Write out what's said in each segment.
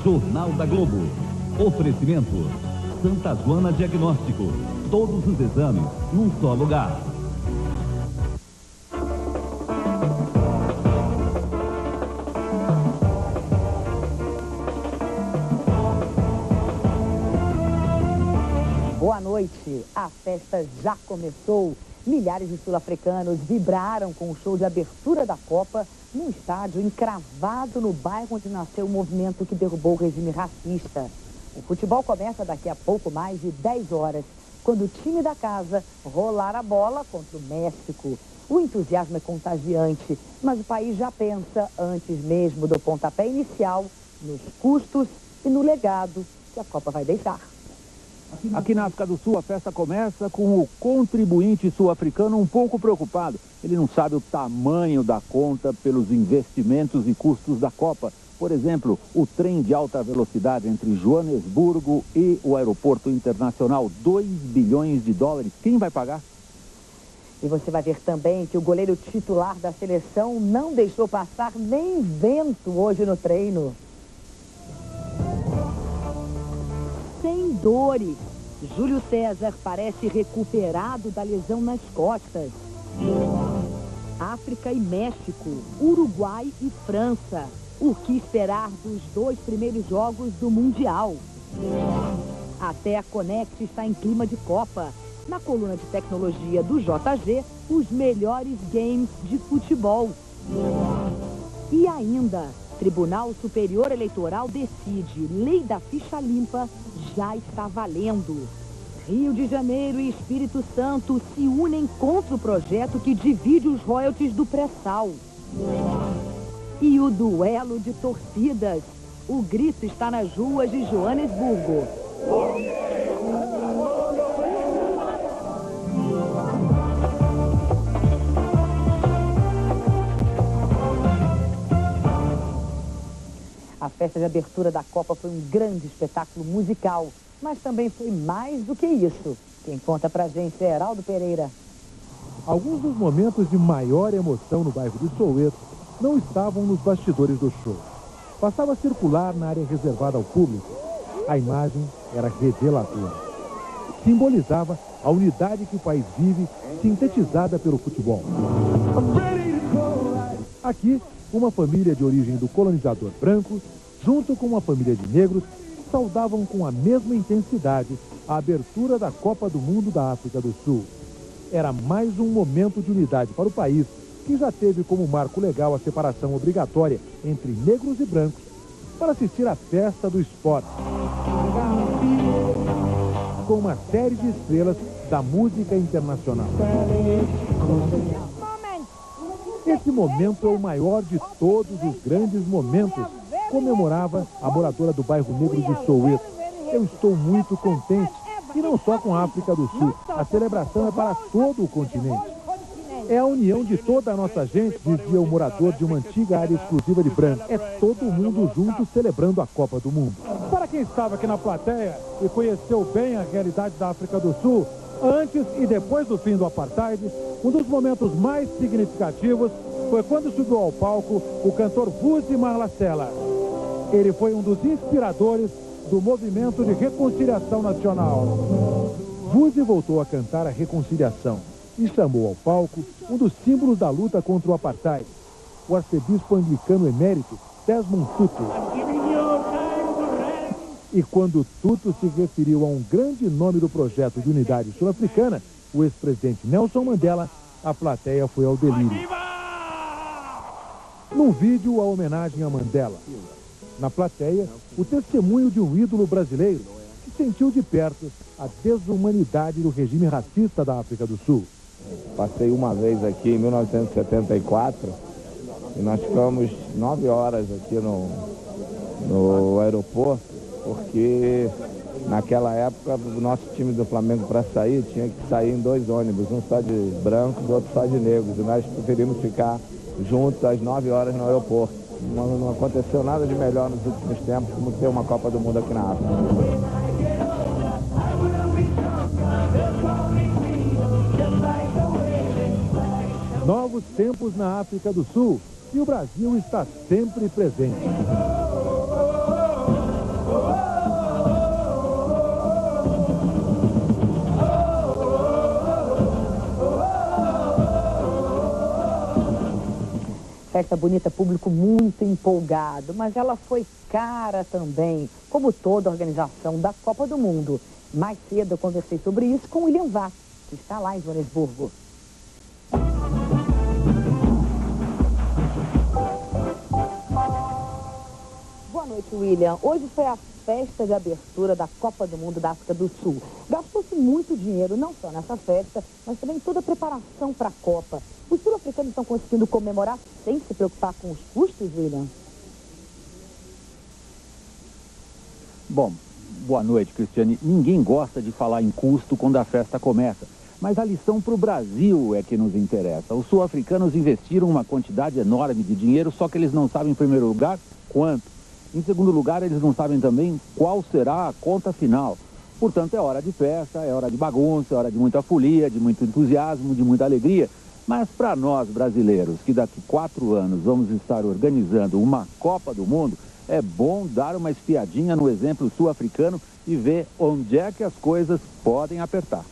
Jornal da Globo. Oferecimento Santa Joana Diagnóstico. Todos os exames num só lugar. Boa noite. A festa já começou. Milhares de sul-africanos vibraram com o show de abertura da Copa num estádio encravado no bairro onde nasceu o movimento que derrubou o regime racista. O futebol começa daqui a pouco mais de 10 horas, quando o time da casa rolar a bola contra o México. O entusiasmo é contagiante, mas o país já pensa, antes mesmo do pontapé inicial, nos custos e no legado que a Copa vai deixar. Aqui na África do Sul, a festa começa com o contribuinte sul-africano um pouco preocupado. Ele não sabe o tamanho da conta pelos investimentos e custos da Copa. Por exemplo, o trem de alta velocidade entre Joanesburgo e o aeroporto internacional, 2 bilhões de dólares. Quem vai pagar? E você vai ver também que o goleiro titular da seleção não deixou passar nem vento hoje no treino. Sem dores, Júlio César parece recuperado da lesão nas costas. África e México, Uruguai e França. O que esperar dos 2 primeiros jogos do Mundial? Até a Connect está em clima de Copa. Na coluna de tecnologia do JG, os melhores games de futebol. E ainda, Tribunal Superior Eleitoral decide, lei da ficha limpa já está valendo. Rio de Janeiro e Espírito Santo se unem contra o projeto que divide os royalties do pré-sal. E o duelo de torcidas. O grito está nas ruas de Joanesburgo. A festa de abertura da Copa foi um grande espetáculo musical, mas também foi mais do que isso. Quem conta pra gente é Heraldo Pereira. Alguns dos momentos de maior emoção no bairro de Soweto não estavam nos bastidores do show. Passava a circular na área reservada ao público. A imagem era reveladora. Simbolizava a unidade que o país vive, sintetizada pelo futebol. Aqui, uma família de origem do colonizador branco, junto com uma família de negros, saudavam com a mesma intensidade a abertura da Copa do Mundo da África do Sul. Era mais um momento de unidade para o país, que já teve como marco legal a separação obrigatória entre negros e brancos para assistir à festa do esporte. Com uma série de estrelas da música internacional. Esse momento é o maior de todos os grandes momentos, comemorava a moradora do bairro negro de Soweto. Eu estou muito contente, e não só com a África do Sul. A celebração é para todo o continente. É a união de toda a nossa gente, dizia o morador de uma antiga área exclusiva de brancos. É todo mundo junto celebrando a Copa do Mundo. Para quem estava aqui na plateia e conheceu bem a realidade da África do Sul, antes e depois do fim do apartheid, um dos momentos mais significativos foi quando subiu ao palco o cantor Vusi Mallasela. Ele foi um dos inspiradores do movimento de reconciliação nacional. Vusi voltou a cantar a reconciliação e chamou ao palco um dos símbolos da luta contra o apartheid, o arcebispo anglicano emérito Desmond Tutu. E quando Tutu se referiu a um grande nome do projeto de unidade sul-africana, o ex-presidente Nelson Mandela, a plateia foi ao delírio. Num vídeo, a homenagem a Mandela. Na plateia, o testemunho de um ídolo brasileiro que sentiu de perto a desumanidade do regime racista da África do Sul. Passei uma vez aqui em 1974 e nós ficamos 9 horas aqui no aeroporto, porque naquela época o nosso time do Flamengo, para sair, tinha que sair em 2 ônibus, um só de brancos e outro só de negros, e nós preferimos ficar juntos às 9 horas no aeroporto. Não aconteceu nada de melhor nos últimos tempos como ter uma Copa do Mundo aqui na África. Novos tempos na África do Sul, e o Brasil está sempre presente. festa bonita, público muito empolgado, mas ela foi cara também, como toda a organização da Copa do Mundo. Mais cedo eu conversei sobre isso com o William Vac, que está lá em Joanesburgo. Boa noite, William. Hoje foi a festa de abertura da Copa do Mundo da África do Sul. Gastou-se muito dinheiro, não só nessa festa, mas também toda a preparação para a Copa. Os sul-africanos estão conseguindo comemorar sem se preocupar com os custos, William? Bom, boa noite, Cristiane. Ninguém gosta de falar em custo quando a festa começa. Mas a lição para o Brasil é que nos interessa. Os sul-africanos investiram uma quantidade enorme de dinheiro, só que eles não sabem, em primeiro lugar, quanto. Em segundo lugar, eles não sabem também qual será a conta final. Portanto, é hora de festa, é hora de bagunça, é hora de muita folia, de muito entusiasmo, de muita alegria. Mas para nós brasileiros, que daqui 4 anos vamos estar organizando uma Copa do Mundo, é bom dar uma espiadinha no exemplo sul-africano e ver onde é que as coisas podem apertar.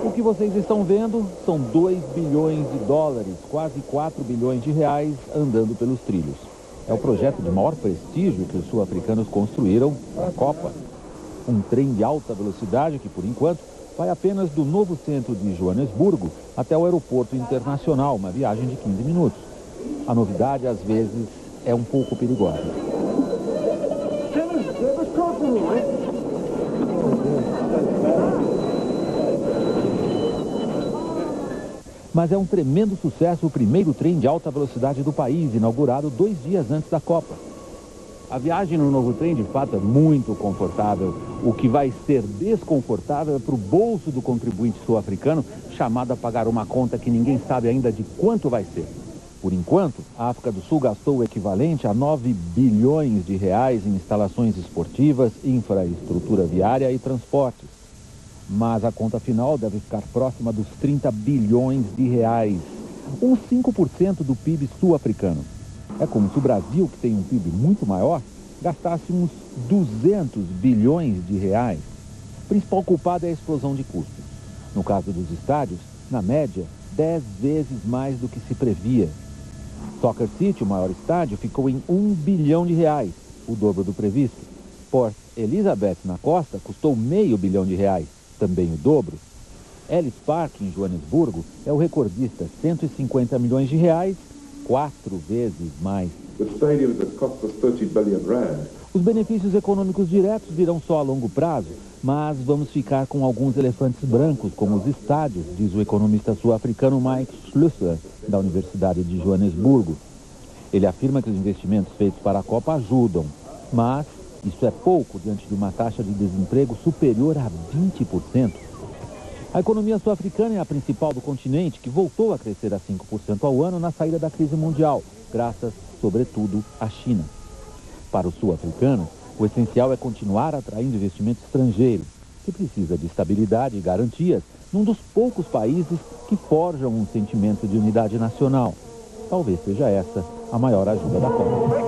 O que vocês estão vendo são 2 bilhões de dólares, quase 4 bilhões de reais, andando pelos trilhos. É o projeto de maior prestígio que os sul-africanos construíram para a Copa. Um trem de alta velocidade que, por enquanto, vai apenas do novo centro de Joanesburgo até o aeroporto internacional, uma viagem de 15 minutos. A novidade, às vezes, é um pouco perigosa. Mas é um tremendo sucesso o primeiro trem de alta velocidade do país, inaugurado 2 dias antes da Copa. A viagem no novo trem, de fato, é muito confortável. O que vai ser desconfortável é para o bolso do contribuinte sul-africano, chamado a pagar uma conta que ninguém sabe ainda de quanto vai ser. Por enquanto, a África do Sul gastou o equivalente a 9 bilhões de reais em instalações esportivas, infraestrutura viária e transportes. Mas a conta final deve ficar próxima dos 30 bilhões de reais, uns 5% do PIB sul-africano. É como se o Brasil, que tem um PIB muito maior, gastasse uns 200 bilhões de reais. O principal culpado é a explosão de custos. No caso dos estádios, na média, 10 vezes mais do que se previa. Soccer City, o maior estádio, ficou em 1 bilhão de reais, o dobro do previsto. Port Elizabeth, na costa, custou meio bilhão de reais, também o dobro. Ellis Park, em Joanesburgo, é o recordista, 150 milhões de reais, 4 vezes mais. Os benefícios econômicos diretos virão só a longo prazo, mas vamos ficar com alguns elefantes brancos, como os estádios, diz o economista sul-africano Mike Schlusser, da Universidade de Joanesburgo. Ele afirma que os investimentos feitos para a Copa ajudam, mas isso é pouco diante de uma taxa de desemprego superior a 20%. A economia sul-africana é a principal do continente, que voltou a crescer a 5% ao ano na saída da crise mundial, graças, sobretudo, à China. Para os sul-africanos, o essencial é continuar atraindo investimento estrangeiro, que precisa de estabilidade e garantias num dos poucos países que forjam um sentimento de unidade nacional. Talvez seja essa a maior ajuda da Copa.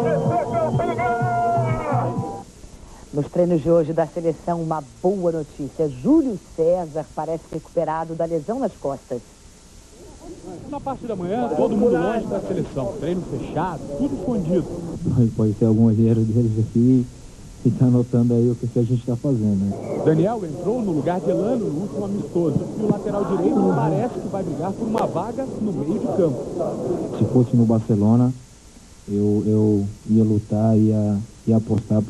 Nos treinos de hoje da seleção, uma boa notícia. Júlio César parece recuperado da lesão nas costas. Na parte da manhã, todo mundo longe da seleção. Treino fechado, tudo escondido. Pode ter algum erro deles aqui e tá anotando aí o que a gente está fazendo, né? Daniel entrou no lugar de Elano no último amistoso. E o lateral direito parece que vai brigar por uma vaga no meio de campo. Se fosse no Barcelona, eu ia lutar, ia apostar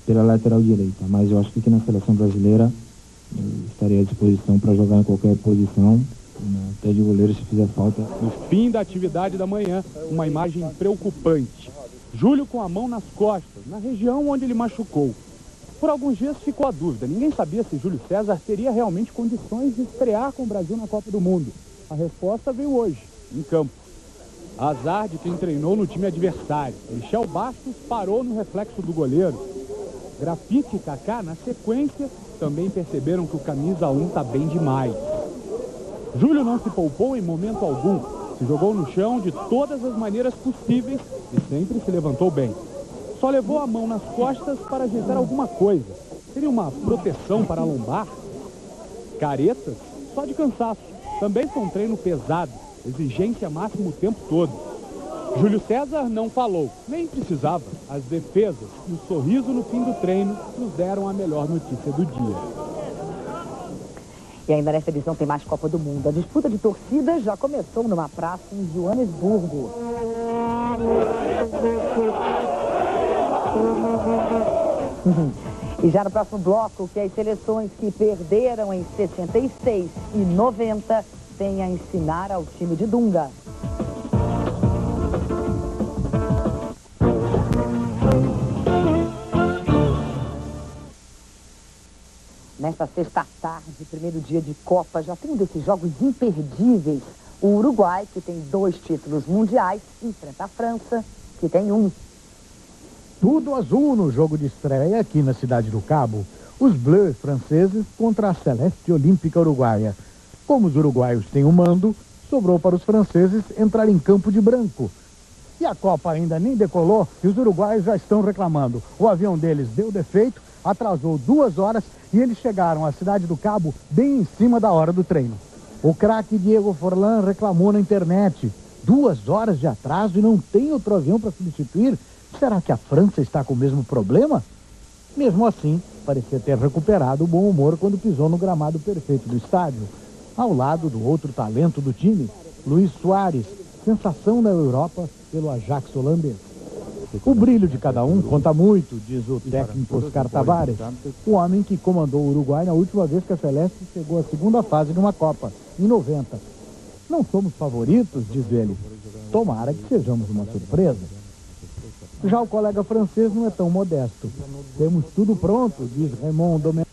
pela lateral direita, mas eu acho que aqui na seleção brasileira eu estaria à disposição para jogar em qualquer posição, até de goleiro se fizer falta. No fim da atividade da manhã, uma imagem preocupante. Júlio com a mão nas costas, na região onde ele machucou. Por alguns dias ficou a dúvida, ninguém sabia se Júlio César teria realmente condições de estrear com o Brasil na Copa do Mundo. A resposta veio hoje, em campo. Azar de quem treinou no time adversário. Michel Bastos parou no reflexo do goleiro. Grafite e Kaká, na sequência, também perceberam que o camisa 1 está bem demais. Júlio não se poupou em momento algum. Se jogou no chão de todas as maneiras possíveis e sempre se levantou bem. Só levou a mão nas costas para ajeitar alguma coisa. Seria uma proteção para a lombar? Caretas? Só de cansaço. Também foi um treino pesado. exigência máxima o tempo todo. Júlio César não falou, nem precisava. As defesas e o sorriso no fim do treino nos deram a melhor notícia do dia. E ainda nesta edição tem mais Copa do Mundo. A disputa de torcidas já começou numa praça em Joanesburgo. E já no próximo bloco, que as seleções que perderam em 66 e 90 têm a ensinar ao time de Dunga. Nesta sexta tarde, primeiro dia de Copa, já tem um desses jogos imperdíveis. O Uruguai, que tem 2 títulos mundiais, enfrenta a França, que tem 1. Tudo azul no jogo de estreia aqui na Cidade do Cabo. Os Bleus franceses contra a Celeste Olímpica Uruguaia. Como os uruguaios têm o mando, sobrou para os franceses entrar em campo de branco. E a Copa ainda nem decolou e os uruguaios já estão reclamando. O avião deles deu defeito, atrasou 2 horas e eles chegaram à Cidade do Cabo bem em cima da hora do treino. O craque Diego Forlán reclamou na internet. 2 horas de atraso e não tem outro avião para substituir? Será que a França está com o mesmo problema? Mesmo assim, parecia ter recuperado o bom humor quando pisou no gramado perfeito do estádio. Ao lado do outro talento do time, Luis Soares, sensação da Europa pelo Ajax holandês. O brilho de cada um conta muito, diz o técnico Oscar Tabares, o homem que comandou o Uruguai na última vez que a Celeste chegou à segunda fase de uma Copa, em 90. Não somos favoritos, diz ele. Tomara que sejamos uma surpresa. Já o colega francês não é tão modesto. Temos tudo pronto, diz Raymond Domenech.